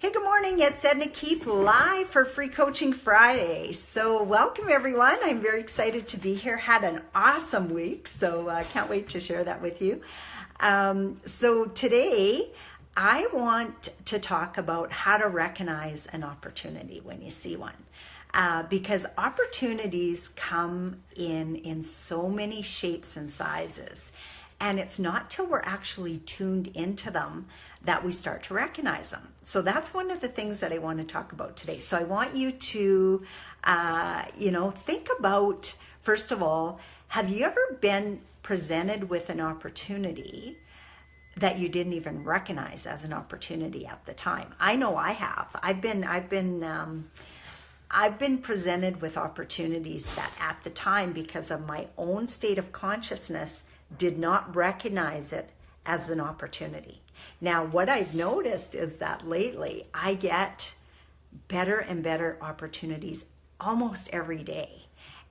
Hey, good morning. It's Edna Keep live for Free Coaching Friday. So welcome everyone. I'm very excited to be here. Had an awesome week, so can't wait to share that with you. So today I want to talk about how to recognize an opportunity when you see one. Because opportunities come in so many shapes and sizes. And it's not till we're actually tuned into them that we start to recognize them. So that's one of the things that I want to talk about today. So I want you to, think about, first of all, have you ever been presented with an opportunity that you didn't even recognize as an opportunity at the time? I know I have. I've been presented with opportunities that at the time, because of my own state of consciousness, did not recognize it as an opportunity. Now, what I've noticed is that lately I get better and better opportunities almost every day.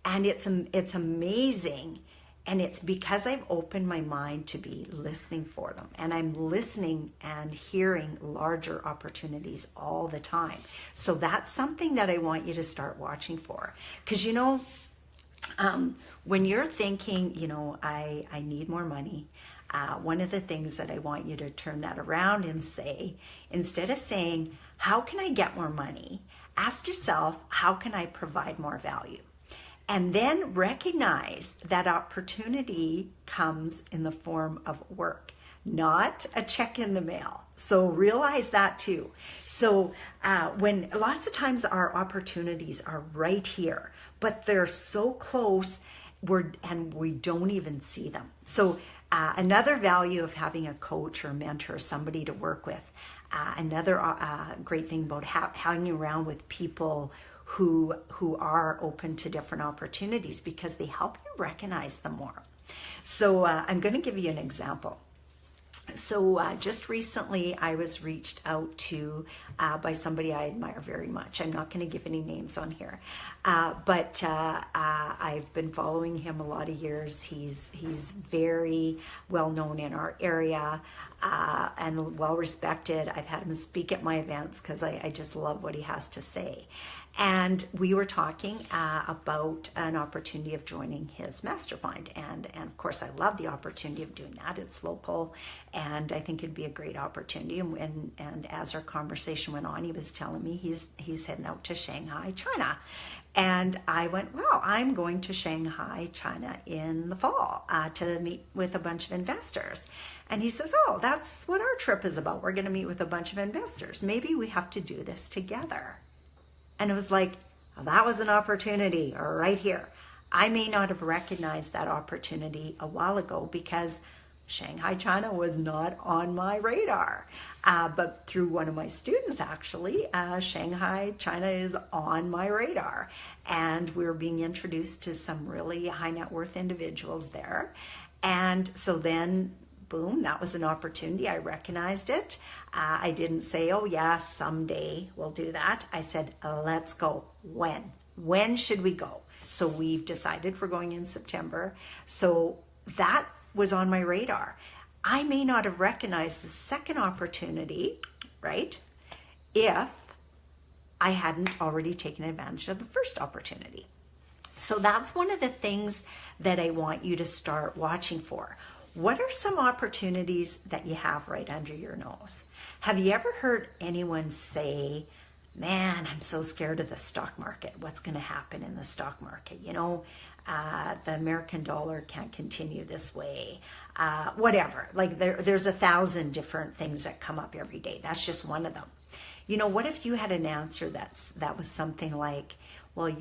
And it's amazing. And it's because I've opened my mind to be listening for them. And I'm listening and hearing larger opportunities all the time. So that's something that I want you to start watching for. Because, when you're thinking, I need more money, one of the things that I want you to turn that around and say, instead of saying, how can I get more money? Ask yourself, how can I provide more value? And then recognize that opportunity comes in the form of work, not a check in the mail. So realize that too. So when lots of times our opportunities are right here, but they're so close, and we don't even see them. So another value of having a coach or mentor, somebody to work with, another great thing about hanging around with people who are open to different opportunities, because they help you recognize them more. So I'm going to give you an example. So just recently I was reached out to by somebody I admire very much. I'm not going to give any names on here, but I've been following him a lot of years. He's very well known in our area and well respected. I've had him speak at my events because I just love what he has to say. And we were talking about an opportunity of joining his mastermind. And of course, I love the opportunity of doing that. It's local, and I think it'd be a great opportunity. And as our conversation went on, he was telling me he's heading out to Shanghai, China. And I went, wow, I'm going to Shanghai, China in the fall to meet with a bunch of investors. And he says, oh, that's what our trip is about. We're going to meet with a bunch of investors. Maybe we have to do this together. And it was like, well, that was an opportunity right here. I may not have recognized that opportunity a while ago because Shanghai, China was not on my radar. But through one of my students, actually, Shanghai, China is on my radar. And we're being introduced to some really high net worth individuals there. And so then, boom, that was an opportunity. I recognized it. I didn't say, oh yeah, someday we'll do that. I said, let's go. When? When should we go? So we've decided we're going in September. So that was on my radar. I may not have recognized the second opportunity, right, if I hadn't already taken advantage of the first opportunity. So that's one of the things that I want you to start watching for. What are some opportunities that you have right under your nose? Have you ever heard anyone say, man, I'm so scared of the stock market. What's going to happen in the stock market? The American dollar can't continue this way. Whatever. Like there's 1,000 different things that come up every day. That's just one of them. What if you had an answer that was something like, well,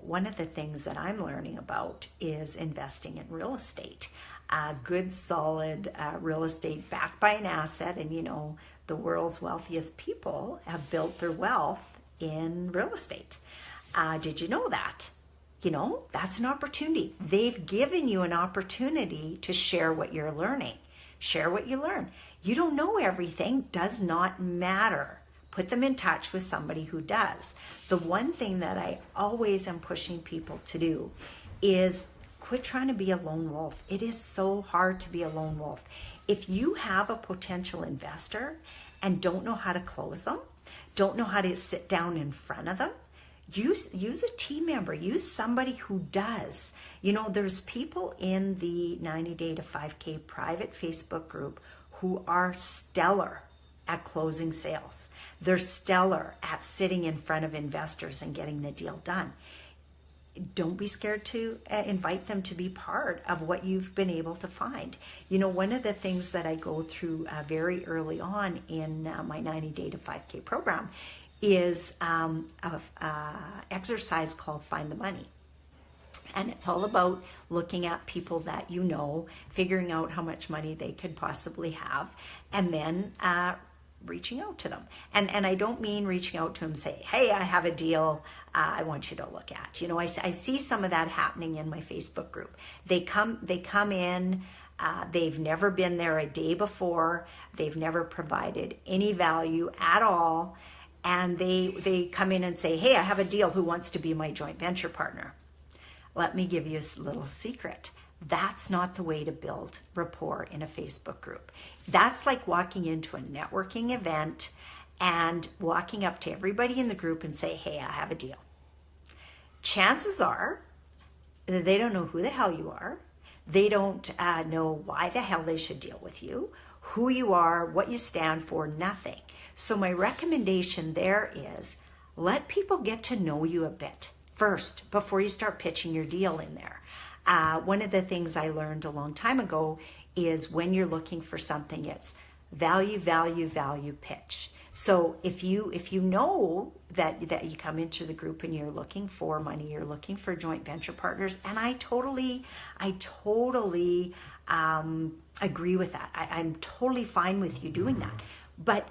one of the things that I'm learning about is investing in real estate. Good, solid real estate backed by an asset. And, the world's wealthiest people have built their wealth in real estate. Did you know that? That's an opportunity. They've given you an opportunity to share what you're learning. Share what you learn. You don't know everything, does not matter. Put them in touch with somebody who does. The one thing that I always am pushing people to do is quit trying to be a lone wolf. It is so hard to be a lone wolf. If you have a potential investor and don't know how to close them, don't know how to sit down in front of them, use a team member, use somebody who does. You know, there's people in the 90 Day to 5K private Facebook group who are stellar at closing sales. They're stellar at sitting in front of investors and getting the deal done. Don't be scared to invite them to be part of what you've been able to find. You know, one of the things that I go through very early on in my 90 Day to 5K program is an exercise called Find the Money. And it's all about looking at people that you know, figuring out how much money they could possibly have, and then reaching out to them. And I don't mean reaching out to them and say, hey, I have a deal I want you to look at. You know, I see some of that happening in my Facebook group. They come in, they've never been there a day before, they've never provided any value at all, and they come in and say, hey, I have a deal, who wants to be my joint venture partner? Let me give you a little secret. That's not the way to build rapport in a Facebook group. That's like walking into a networking event and walking up to everybody in the group and say, hey, I have a deal. Chances are that they don't know who the hell you are. They don't know why the hell they should deal with you, who you are, what you stand for, nothing. So my recommendation there is let people get to know you a bit first before you start pitching your deal in there. One of the things I learned a long time ago is when you're looking for something, it's value, value, value, pitch. So if you know that you come into the group and you're looking for money, you're looking for joint venture partners, and I totally agree with that. I'm totally fine with you doing that. But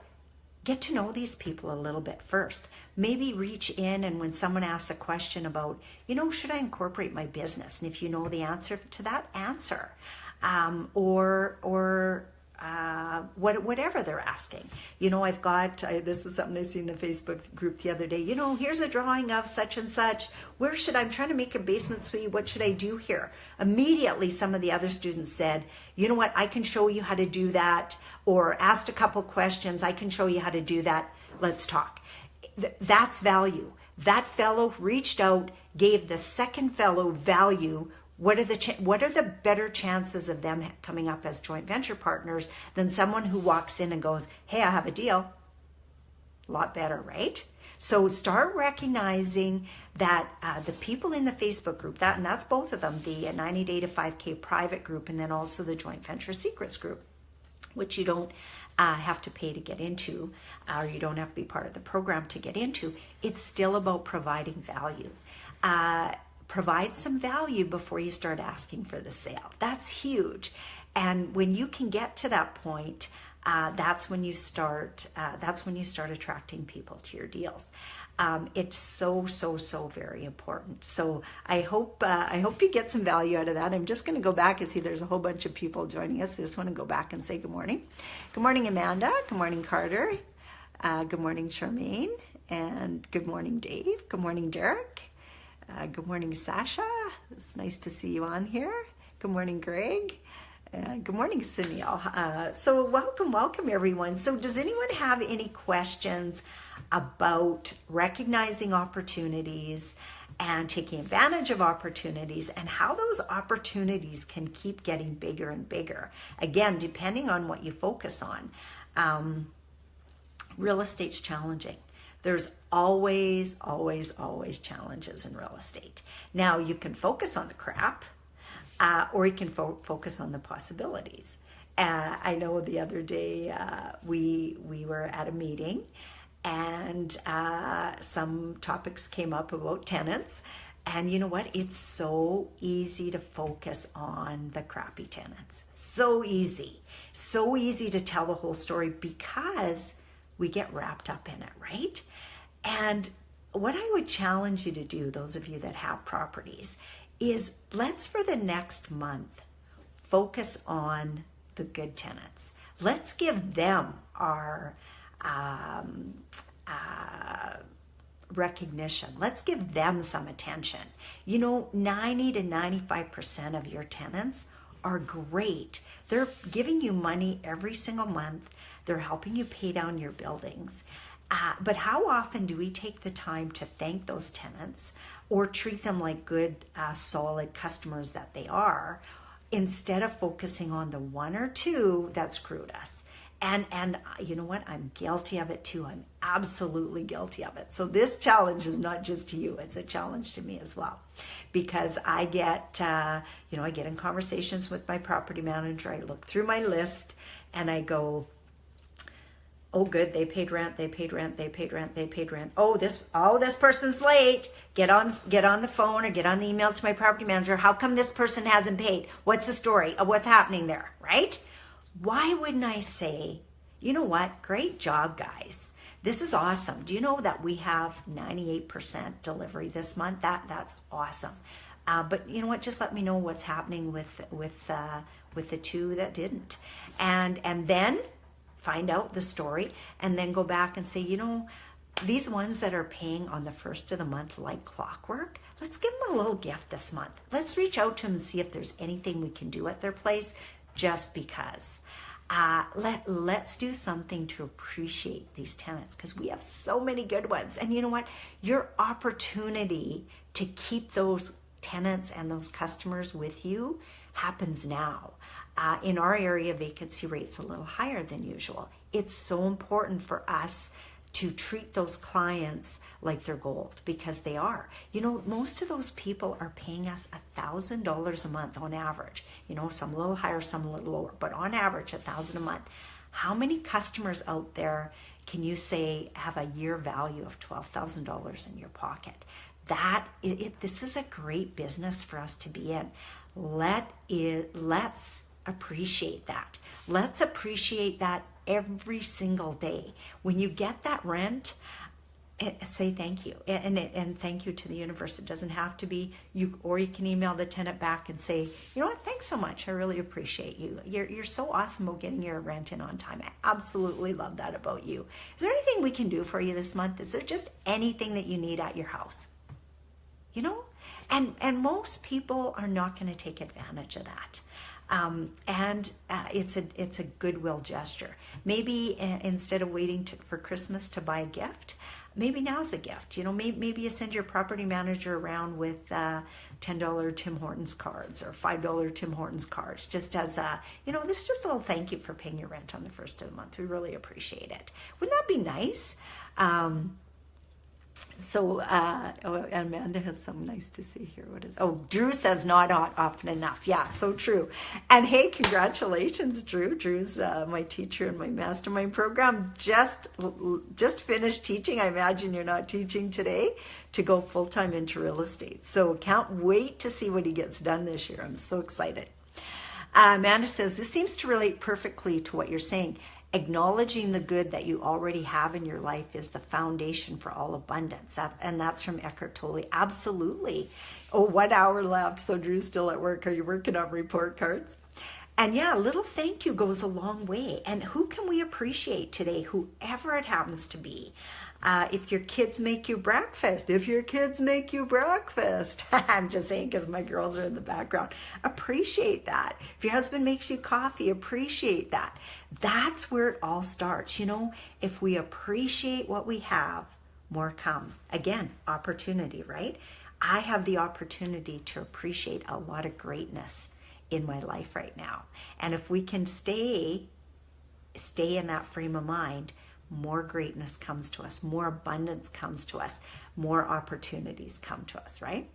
get to know these people a little bit first. Maybe reach in, and when someone asks a question about, you know, should I incorporate my business? And if you know the answer to that, answer. Whatever they're asking. You know, this is something I seen in the Facebook group the other day. You know, here's a drawing of such and such. I'm trying to make a basement suite. What should I do here? Immediately, some of the other students said, you know what, I can show you how to do that. Or asked a couple questions. I can show you how to do that. Let's talk. That's value. That fellow reached out, gave the second fellow value. What are the better chances of them coming up as joint venture partners than someone who walks in and goes, hey, I have a deal? A lot better, right? So start recognizing that the people in the Facebook group, and that's both of them, the 90 Day to 5K private group, and then also the joint venture secrets group, which you don't have to pay to get into, or you don't have to be part of the program to get into. It's still about providing value. Provide some value before you start asking for the sale. That's huge. And when you can get to that point, that's when you start attracting people to your deals. It's so very important. So I hope you get some value out of that. I'm just going to go back and see there's a whole bunch of people joining us. I just want to go back and say good morning. Good morning, Amanda. Good morning, Carter. Good morning, Charmaine. And good morning, Dave. Good morning, Derek. Good morning, Sasha. It's nice to see you on here. Good morning, Greg. Good morning, Sunil. So welcome everyone. So does anyone have any questions about recognizing opportunities and taking advantage of opportunities, and how those opportunities can keep getting bigger and bigger? Again, depending on what you focus on. Real estate's challenging. There's always challenges in real estate. Now, you can focus on the crap, or you can focus on the possibilities. I know the other day we were at a meeting, and some topics came up about tenants. And you know what? It's so easy to focus on the crappy tenants. So easy to tell the whole story because we get wrapped up in it, right? And what I would challenge you to do, those of you that have properties, is let's for the next month focus on the good tenants. Let's give them our recognition. Let's give them some attention. You know, 90 to 95% of your tenants are great. They're giving you money every single month. They're helping you pay down your buildings. But how often do we take the time to thank those tenants or treat them like good, solid customers that they are, instead of focusing on the one or two that screwed us? And you know what? I'm guilty of it too. I'm absolutely guilty of it. So this challenge is not just to you. It's a challenge to me as well. Because I get, I get in conversations with my property manager. I look through my list and I go, oh, good, they paid rent, they paid rent, they paid rent, they paid rent. Oh, this person's late. Get on the phone or get on the email to my property manager. How come this person hasn't paid? What's the story? What's happening there, right? Why wouldn't I say, you know what? Great job, guys. This is awesome. Do you know that we have 98% delivery this month? That's awesome. But you know what? Just let me know what's happening with the two that didn't, and then find out the story, and then go back and say, you know, these ones that are paying on the first of the month like clockwork, let's give them a little gift this month. Let's reach out to them and see if there's anything we can do at their place, just because. Let's do something to appreciate these tenants, because we have so many good ones. And you know what? Your opportunity to keep those tenants and those customers with you happens now. In our area, vacancy rate's a little higher than usual. It's so important for us to treat those clients like they're gold, because they are. You know, most of those people are paying us $1,000 a month on average. You know, some a little higher, some a little lower, but on average, $1,000 a month. How many customers out there can you say have a year value of $12,000 in your pocket? This is a great business for us to be in. Let's appreciate that. Let's appreciate that every single day. When you get that rent, say thank you, and thank you to the universe. It doesn't have to be you, or you can email the tenant back and say, you know what, thanks so much. I really appreciate you. You're so awesome about getting your rent in on time. I absolutely love that about you. Is there anything we can do for you this month? Is there just anything that you need at your house? You know, and most people are not going to take advantage of that. It's a goodwill gesture. Maybe instead of waiting for Christmas to buy a gift, maybe now's a gift. You know, maybe you send your property manager around with $10 Tim Hortons cards or $5 Tim Hortons cards, just as this is just a little thank you for paying your rent on the first of the month. We really appreciate it. Wouldn't that be nice? So Amanda has something nice to see here. What is? Oh, Drew says not often enough. Yeah, so true. And hey, congratulations, Drew. Drew's my teacher in my mastermind program. Just finished teaching. I imagine you're not teaching today, to go full-time into real estate. So can't wait to see what he gets done this year. I'm so excited. Amanda says, this seems to relate perfectly to what you're saying. Acknowledging the good that you already have in your life is the foundation for all abundance. And that's from Eckhart Tolle. Absolutely. Oh, 1 hour left. So Drew's still at work. Are you working on report cards? And yeah, a little thank you goes a long way. And who can we appreciate today? Whoever it happens to be. If your kids make you breakfast, I'm just saying because my girls are in the background, appreciate that. If your husband makes you coffee, appreciate that. That's where it all starts. You know, if we appreciate what we have, more comes. Again, opportunity, right? I have the opportunity to appreciate a lot of greatness in my life right now. And if we can stay in that frame of mind, more greatness comes to us, more abundance comes to us, more opportunities come to us, right?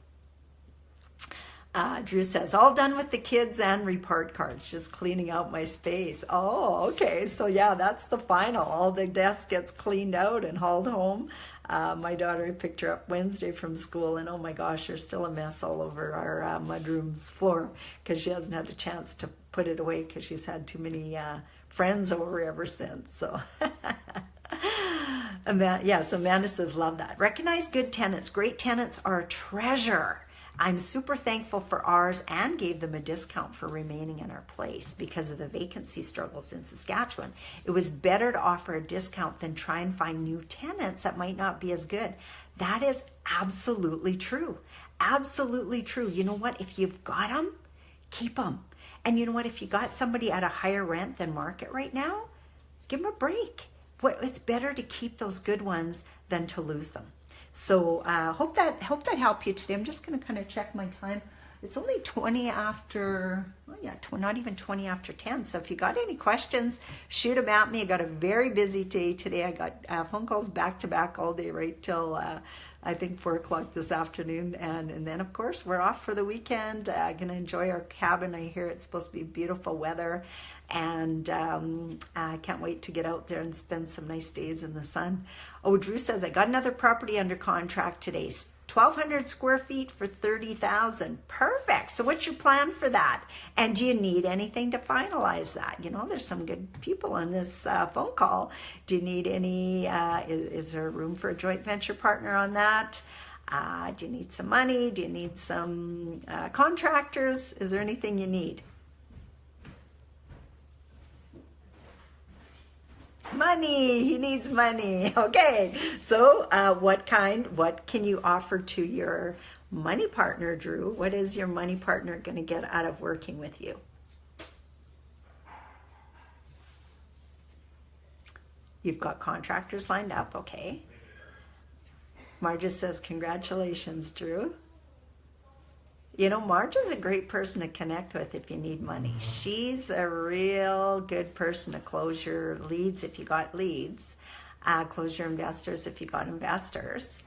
Drew says, all done with the kids and report cards, just cleaning out my space. Oh, okay. So yeah, that's the final. All the desk gets cleaned out and hauled home. My daughter, I picked her up Wednesday from school, and oh my gosh, there's still a mess all over our mudroom's floor because she hasn't had a chance to put it away because she's had too many friends over ever since. So Amanda says, love that. Recognize good tenants. Great tenants are a treasure. I'm super thankful for ours and gave them a discount for remaining in our place because of the vacancy struggles in Saskatchewan. It was better to offer a discount than try and find new tenants that might not be as good. That is absolutely true. Absolutely true. You know what? If you've got them, keep them. And you know what? If you got somebody at a higher rent than market right now, give them a break. it's better to keep those good ones than to lose them. So hope that helped you today. I'm just going to kind of check my time. It's only 20 after, not even 20 after 10. So if you got any questions, shoot them at me. I got a very busy day today. I got phone calls back to back all day, right till I think 4 o'clock this afternoon. And then, of course, we're off for the weekend. Going to enjoy our cabin. I hear it's supposed to be beautiful weather. And I can't wait to get out there and spend some nice days in the sun. Oh, Drew says, I got another property under contract today. 1,200 square feet for $30,000. Perfect. So what's your plan for that? And do you need anything to finalize that? You know, there's some good people on this phone call. Do you need any, is there room for a joint venture partner on that? Do you need some money? Do you need some contractors? Is there anything you need? Money. He needs money. Okay. So what can you offer to your money partner, Drew? What is your money partner going to get out of working with you? You've got contractors lined up. Okay. Marja says, congratulations, Drew. You know, Marja's a great person to connect with if you need money. She's a real good person to close your leads if you got leads, close your investors if you got investors.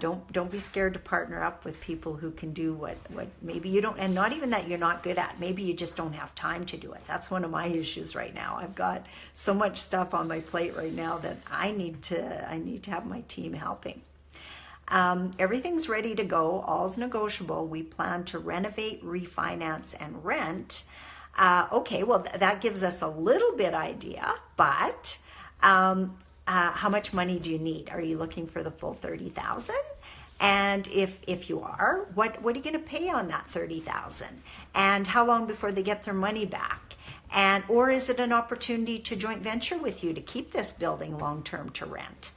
Don't be scared to partner up with people who can do what maybe you don't, and not even that you're not good at. Maybe you just don't have time to do it. That's one of my issues right now. I've got so much stuff on my plate right now that I need to have my team helping. Everything's ready to go. All's negotiable. We plan to renovate, refinance, and rent. Okay, well, that gives us a little bit idea, but how much money do you need? Are you looking for the full $30,000? And if you are, what are you going to pay on that $30,000? And how long before they get their money back? Or is it an opportunity to joint venture with you to keep this building long-term to rent?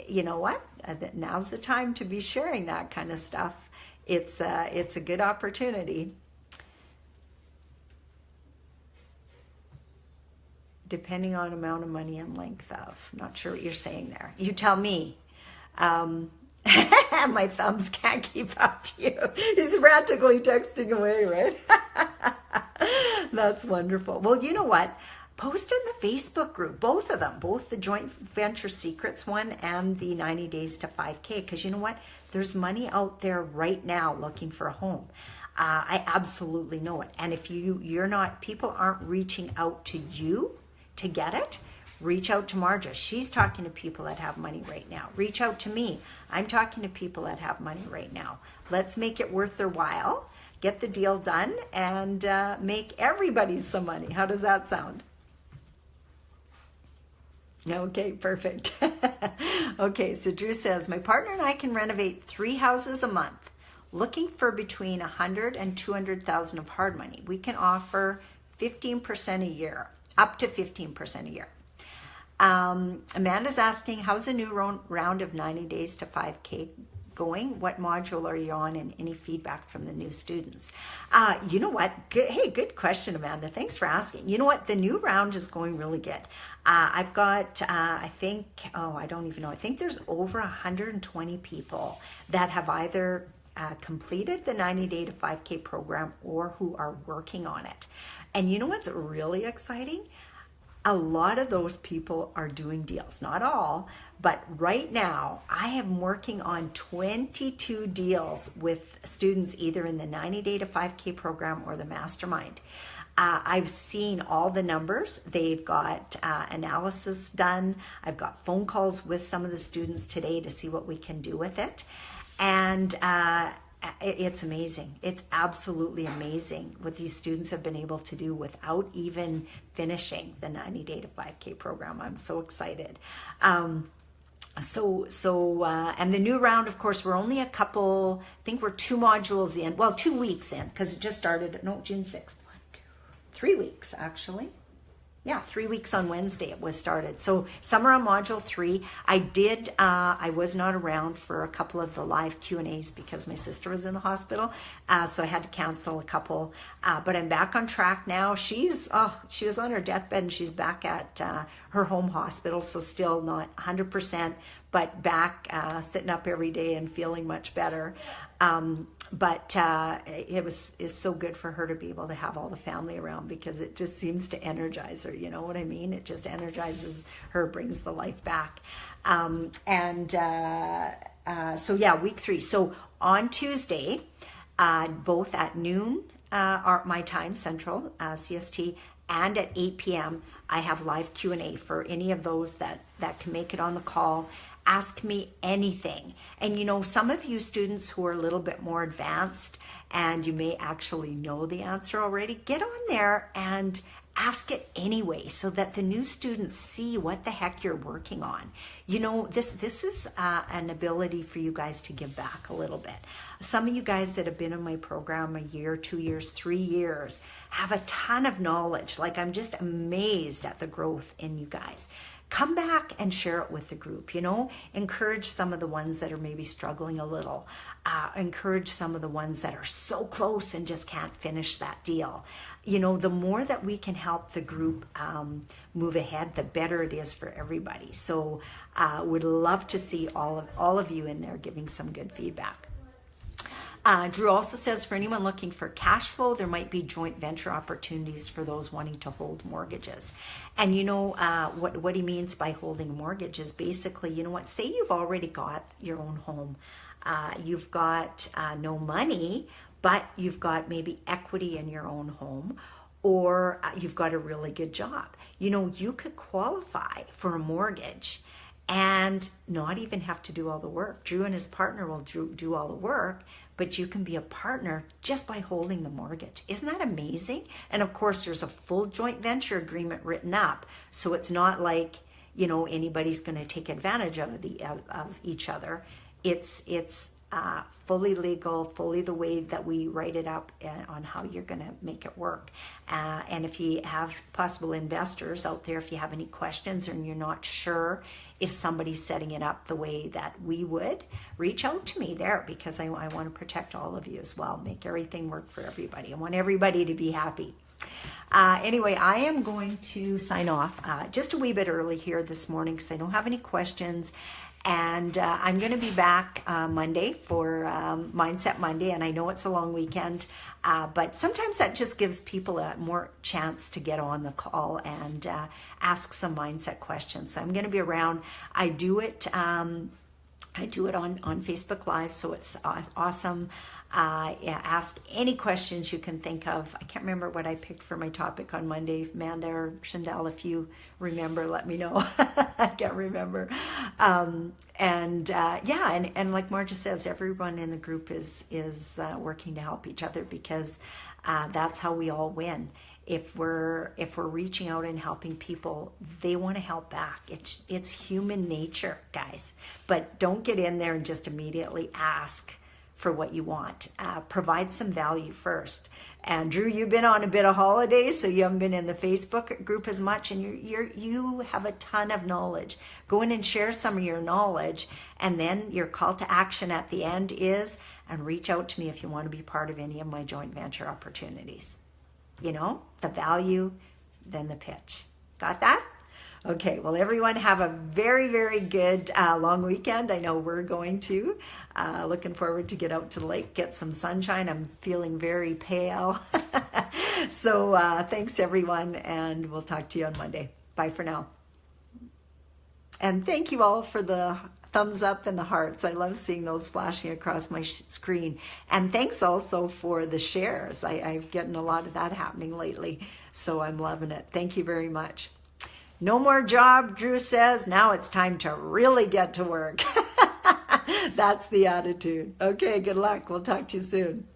You know what? Now's the time to be sharing that kind of stuff. It's a good opportunity. Depending on amount of money and length of. Not sure what you're saying there. You tell me. My thumbs can't keep up to you. He's frantically texting away, right? That's wonderful. Well, you know what? Post in the Facebook group, both of them, both the Joint Venture Secrets one and the 90 Days to 5K, because you know what? There's money out there right now looking for a home. I absolutely know it. And if people aren't reaching out to you to get it, reach out to Marja. She's talking to people that have money right now. Reach out to me. I'm talking to people that have money right now. Let's make it worth their while, get the deal done, and make everybody some money. How does that sound? Okay, perfect. Okay, so Drew says, my partner and I can renovate 3 houses a month, looking for between $100,000 and $200,000 of hard money. We can offer 15% a year, up to 15% a year. Amanda's asking, how's the new round of 90 Days to 5K going? What module are you on, and any feedback from the new students? You know what? Good question, Amanda. Thanks for asking. You know what? The new round is going really good. I've got, I think there's over 120 people that have either completed the 90 Day to 5K program or who are working on it. And you know what's really exciting? A lot of those people are doing deals, not all, but right now I am working on 22 deals with students either in the 90 Day to 5K program or the Mastermind. I've seen all the numbers. They've got analysis done. I've got phone calls with some of the students today to see what we can do with it. And it's amazing. It's absolutely amazing what these students have been able to do without even finishing the 90 Day to 5K program. I'm so excited. And the new round, of course, we're only I think we're 2 modules in, 2 weeks in, because it just started, June 6th. 3 weeks, actually. Yeah, 3 weeks on Wednesday it was started. So summer on module 3. I was not around for a couple of the live Q&As because my sister was in the hospital. So I had to cancel a couple, but I'm back on track now. She was on her deathbed and she's back at her home hospital, so still not 100%, but back sitting up every day and feeling much better. But it's so good for her to be able to have all the family around, because it just seems to energize her. You know what I mean? It just energizes her, brings the life back. So yeah, week 3. So on Tuesday, both at noon, my time, Central, CST, and at 8 p.m., I have live Q&A for any of those that can make it on the call. Ask me anything. And you know, some of you students who are a little bit more advanced and you may actually know the answer already, get on there and ask it anyway, so that the new students see what the heck you're working on. You know, this is an ability for you guys to give back a little bit. Some of you guys that have been in my program a year, 2 years, 3 years, have a ton of knowledge. Like, I'm just amazed at the growth in you guys. Come back and share it with the group, you know, encourage some of the ones that are maybe struggling a little, encourage some of the ones that are so close and just can't finish that deal. You know, the more that we can help the group move ahead, the better it is for everybody. So would love to see all of you in there giving some good feedback. Drew also says, for anyone looking for cash flow, there might be joint venture opportunities for those wanting to hold mortgages. And you know, what he means by holding a mortgage is basically, you know what, say you've already got your own home. You've got no money, but you've got maybe equity in your own home, or you've got a really good job. You know, you could qualify for a mortgage and not even have to do all the work. Drew and his partner will do all the work, but you can be a partner just by holding the mortgage. Isn't that amazing? And of course, there's a full joint venture agreement written up, so it's not like, you know, anybody's going to take advantage of each other. It's fully legal, fully the way that we write it up on how you're going to make it work. And if you have possible investors out there, if you have any questions and you're not sure if somebody's setting it up the way that we would, reach out to me there, because I want to protect all of you as well, make everything work for everybody. I want everybody to be happy. Anyway, I am going to sign off just a wee bit early here this morning because I don't have any questions. And I'm going to be back Monday for Mindset Monday. And I know it's a long weekend, but sometimes that just gives people a more chance to get on the call and ask some mindset questions. So I'm going to be around. I do it on Facebook Live, so it's awesome. Yeah, ask any questions you can think of. I can't remember what I picked for my topic on Monday. Amanda or Chandel, if you remember, let me know. I can't remember. And like Marja says, everyone in the group is working to help each other, because that's how we all win. If we're reaching out and helping people, they want to help back. It's human nature, guys. But don't get in there and just immediately ask for what you want. Provide some value first. And Drew, you've been on a bit of holiday, so you haven't been in the Facebook group as much, and you have a ton of knowledge. Go in and share some of your knowledge, and then your call to action at the end is, and reach out to me if you want to be part of any of my joint venture opportunities. You know, the value, then the pitch. Got that? Okay, well, everyone have a very, very good long weekend. I know we're going to. Looking forward to get out to the lake, get some sunshine. I'm feeling very pale. So thanks, everyone, and we'll talk to you on Monday. Bye for now. And thank you all for the thumbs up and the hearts. I love seeing those flashing across my screen. And thanks also for the shares. I've gotten a lot of that happening lately, so I'm loving it. Thank you very much. No more job, Drew says. Now it's time to really get to work. That's the attitude. Okay, good luck. We'll talk to you soon.